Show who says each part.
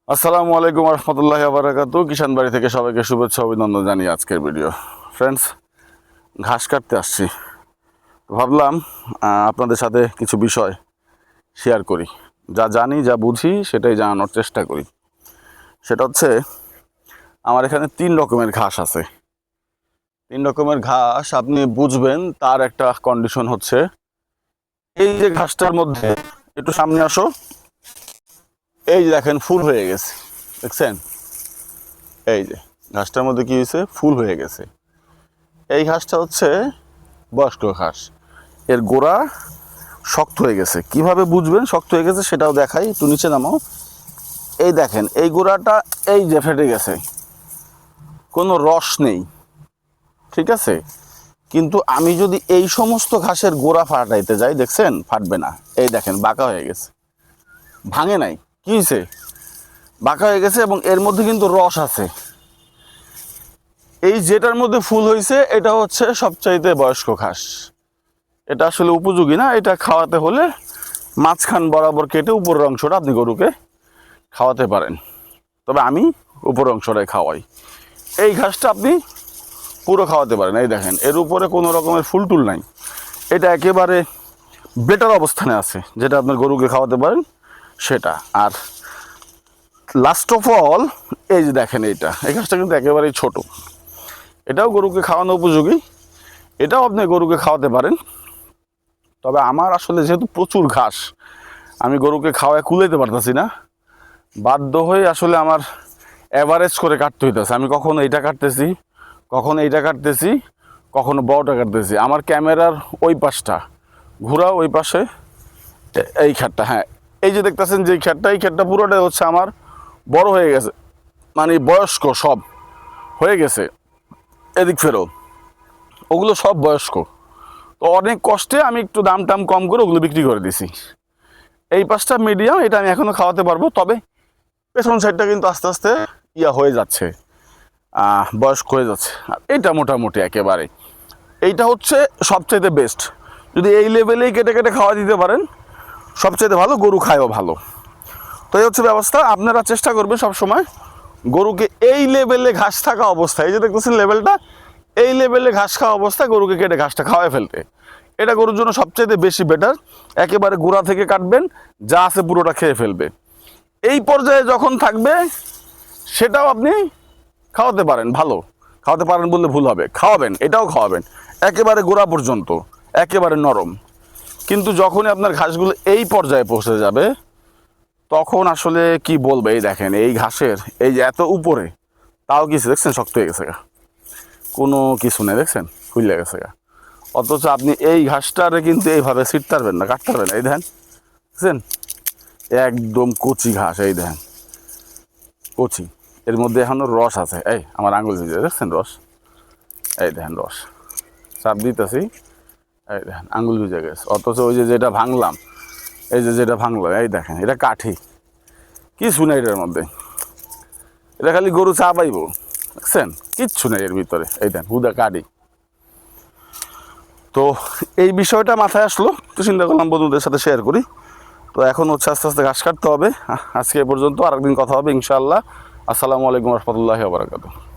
Speaker 1: আসসালামু আলাইকুম রহমতুল্লাহি ওয়া বারাকাতুহু। কিষান বাড়ি থেকে সবাইকে শুভেচ্ছা অভিনন্দন জানিয়ে আজকের ভিডিও। ফ্রেন্ডস, ঘাস কাটতে আসছি, ভাবলাম আপনাদের সাথে কিছু বিষয় শেয়ার করি। যা জানি যা বুঝি সেটাই জানানোর চেষ্টা করি। সেটা হচ্ছে, আমার এখানে 3 রকমের ঘাস আছে। 3 রকমের ঘাস আপনি বুঝবেন তার একটা কন্ডিশন হচ্ছে, এই যে ঘাসটার মধ্যে, একটু সামনে আসো, এই যে দেখেন ফুল হয়ে গেছে, দেখছেন? এই যে ঘাসটার মধ্যে কি হয়েছে, ফুল হয়ে গেছে। এই ঘাসটা হচ্ছে বয়স্ক ঘাস, এর গোড়া শক্ত হয়ে গেছে। কিভাবে বুঝবেন শক্ত হয়ে গেছে সেটাও দেখাই, একটু নিচে নামাও। এই দেখেন, এই গোড়াটা এই যে ফেটে গেছে, কোনো রস নেই, ঠিক আছে? কিন্তু আমি যদি এই সমস্ত ঘাসের গোড়া ফাটাইতে যাই, দেখছেন ফাটবে না। এই দেখেন বাঁকা হয়ে গেছে, ভাঙে নাই। কি হয়েছে? বাঁকা হয়ে গেছে, এবং এর মধ্যে কিন্তু রস আছে। এই যেটার মধ্যে ফুল হয়েছে এটা হচ্ছে সবচাইতে বয়স্ক ঘাস। এটা আসলে উপযোগী না, এটা খাওয়াতে হলে মাঝখান বরাবর কেটে উপরের অংশটা আপনি গরুকে খাওয়াতে পারেন, তবে আমি উপরের অংশটাই খাওয়াই। এই ঘাসটা আপনি পুরো খাওয়াতে পারেন। এই দেখেন, এর উপরে কোনো রকমের ফুল টুল নাই, এটা একেবারে বেটার অবস্থানে আছে, যেটা আপনার গরুকে খাওয়াতে পারেন সেটা। আর লাস্ট অফ অল, এই যে দেখেন, এই ঘাসটা কিন্তু একেবারেই ছোট, এটাও গরুকে খাওয়ানো উপযোগী, এটাও আপনি গরুকে খাওয়াতে পারেন। তবে আমার আসলে যেহেতু প্রচুর ঘাস, আমি গরুকে খাওয়ায় কুলাইতে পারতেছি না, বাধ্য হয়ে আসলে আমার অ্যাভারেজ করে কাটতে হইতেছে। আমি কখনো এইটা কাটতেছি, কখনো এইটা কাটতেছি, কখনো বড়টা কাটতেছি। আমার ক্যামেরার ওই পাশটা ঘোরাও, ওই পাশে এই খ্যাটটা, হ্যাঁ এই যে দেখতেছেন যে এই খ্যাটটা পুরোটাই হচ্ছে আমার বড় হয়ে গেছে, মানে বয়স্ক সব হয়ে গেছে। এদিক ফেরো, ওগুলো সব বয়স্ক। তো অনেক কষ্টে আমি একটু দাম টাম কম করে ওগুলো বিক্রি করে দিছি। এই পাশটা মিডিয়াম, এটা আমি এখনও খাওয়াতে পারবো, তবে পেছন সাইডটা কিন্তু আস্তে আস্তে হয়ে যাচ্ছে, বয়স্ক হয়ে যাচ্ছে। আর এইটা মোটামুটি একেবারে, এইটা হচ্ছে সবচাইতে বেস্ট। যদি এই লেভেলেই কেটে কেটে খাওয়া দিতে পারেন সবচাইতে ভালো, গরু খায়ও ভালো। তো এই হচ্ছে ব্যবস্থা। আপনারা চেষ্টা করবেন সবসময় গরুকে এই লেভেলে ঘাস থাকা অবস্থায়, এই যে দেখতেছেন লেভেলটা, এই লেভেলে ঘাস খাওয়া অবস্থায় গরুকে কেটে ঘাসটা খাওয়াই ফেলতে। এটা গরুর জন্য সবচাইতে বেশি বেটার। একেবারে গোড়া থেকে কাটবেন, যা আছে পুরোটা খেয়ে ফেলবে। এই পর্যায়ে যখন থাকবে সেটাও আপনি খাওয়াতে পারেন, ভালো খাওয়াতে পারেন বললে ভুল হবে, খাওয়াবেন, এটাও খাওয়াবেন একেবারে গোড়া পর্যন্ত, একেবারে নরম। কিন্তু যখনই আপনার ঘাসগুলো এই পর্যায়ে পৌঁছে যাবে, তখন আসলে কি বলবে, এই দেখেন এই ঘাসের এই যে এত উপরে, তাও কিছু দেখছেন শক্ত হয়ে গেছে গা, কোনো কিছু নেই, দেখছেন খুলে গেছে গা। অথচ আপনি এই ঘাসটারে কিন্তু এইভাবে ছিটতে পারবেন না, কাটতে পারবেন না। এই দেখেন, দেখছেন একদম কচি ঘাস, এই দেখেন কচি, এর মধ্যে এখনো রস আছে। এই আমার আঙুল দিয়ে দেখছেন রস, এই দেখেন রস, চাপ দিতেছি, এই দেখেন আঙুল ভিজে গেছে। অথচ ওই যে যেটা ভাঙলাম, এই যে যেটা ভাঙলাম, এই দেখেন এটা কাঠি, কিছু নেই এটার মধ্যে, এটা খালি গরু চা পাইব, দেখছেন কিচ্ছু নেই এর ভিতরে। এই দেখেন হুদা কাঠি। তো এই বিষয়টা মাথায় আসলো, তো চিন্তা করলাম বন্ধুদের সাথে শেয়ার করি। তো এখন হচ্ছে আস্তে আস্তে ঘাস কাটতে হবে। আজকে এ পর্যন্ত, আরেকদিন কথা হবে ইনশাআল্লাহ। আসসালামু আলাইকুম রহমতুল্লাহি ওয়া বারাকাতুহু।